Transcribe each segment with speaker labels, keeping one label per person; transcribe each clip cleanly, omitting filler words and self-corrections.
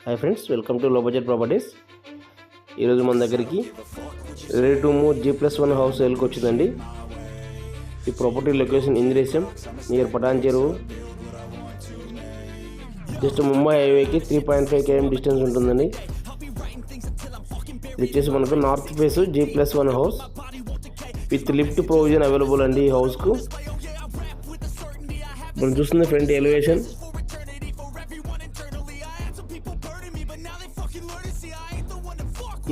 Speaker 1: Hi friends, welcome to లో budget properties. ఈరోజు మన దగ్గరికి ready to move G+1 house సేల్కి వచ్చిందండి. ఈ property location Indresham near Patancheru. Just Mumbai హైవేకి 3.5 km డిస్టెన్స్ ఉంటుందండి. ఇది వచ్చేసి మనకు north face G+1 house with lift provision available అండి. ఈ హౌస్కు మనం చూస్తుంది ఫ్రంట్ ఎలివేషన్.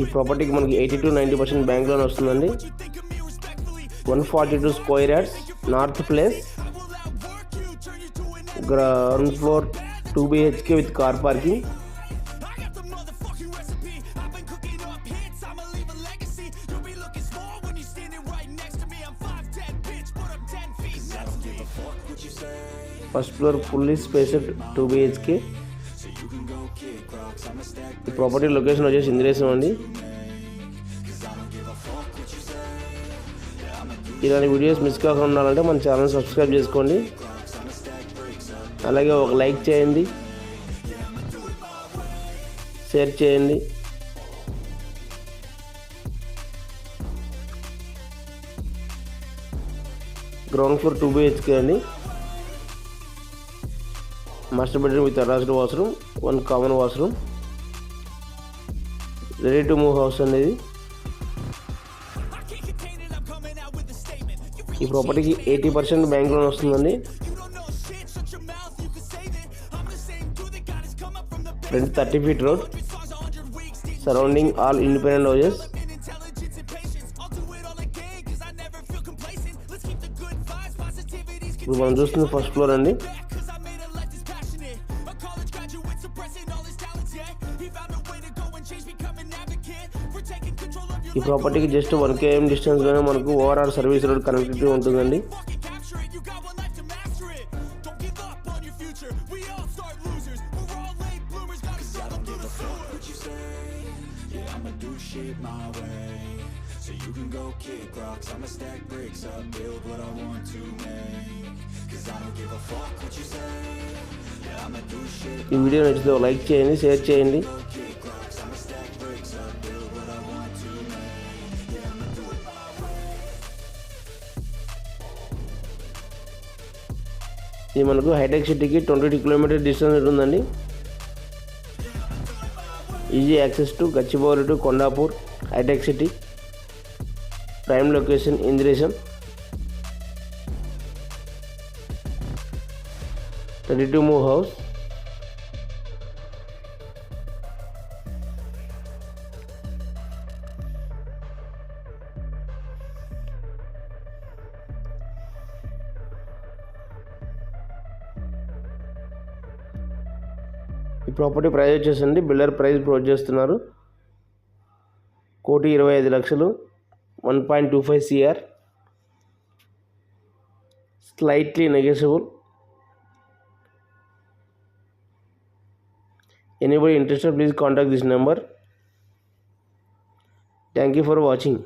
Speaker 1: ఈ ప్రాపర్టీకి మనకి 80 to 90% బ్యాంక్ లోన్ వస్తుందండి. 142 square yards, north place, ground floor, 2 BHK with car parking. First floor fully spaced 2 BHK. ఈ ప్రాపర్టీ లొకేషన్ వచ్చేసి ఇంద్రేశం అండి. ఇలాంటి వీడియోస్ మిస్ కాకుండా ఉండాలంటే మన ఛానల్ సబ్స్క్రైబ్ చేసుకోండి. అలాగే ఒక లైక్ చేయండి, షేర్ చేయండి. గ్రౌండ్ ఫ్లోర్ 2 BHK అండి. Master bedroom with attached washroom, 1 common washroom. Ready to move house అనేది. ఈ ప్రాపర్టీకి 80% బ్యాంక్ లోన్ వస్తుందండి. Front 30 feet road, surrounding all independent houses. ఇప్పుడు మనం చూస్తుంది ఫస్ట్ ఫ్లోర్ అండి. ఈ ప్రాపర్టీకి జస్ట్ 1 km డిస్టెన్స్లోనే మనకు ఓవరాల్ సర్వీస్ రోడ్ కనెక్టివిటీ ఉంటుందండి. ఈ వీడియో నచ్చితే లైక్ చేయండి, షేర్ చేయండి. ఇది మనకు హైటెక్ సిటీకి 22 km డిస్టెన్స్ ఉంటుందండి. Easy access to Gachibowli to Kondapur, Hitec City. Prime location Indresham. Ready to move house. ఈ ప్రాపర్టీ ప్రైస్ వచ్చేసండి, బిల్డర్ ప్రైస్ ప్రొవైడ్ చేస్తున్నారు 1,25,00,000, 1.25 CR, slightly negotiable. Anybody interested, please contact this number. Thank you for watching.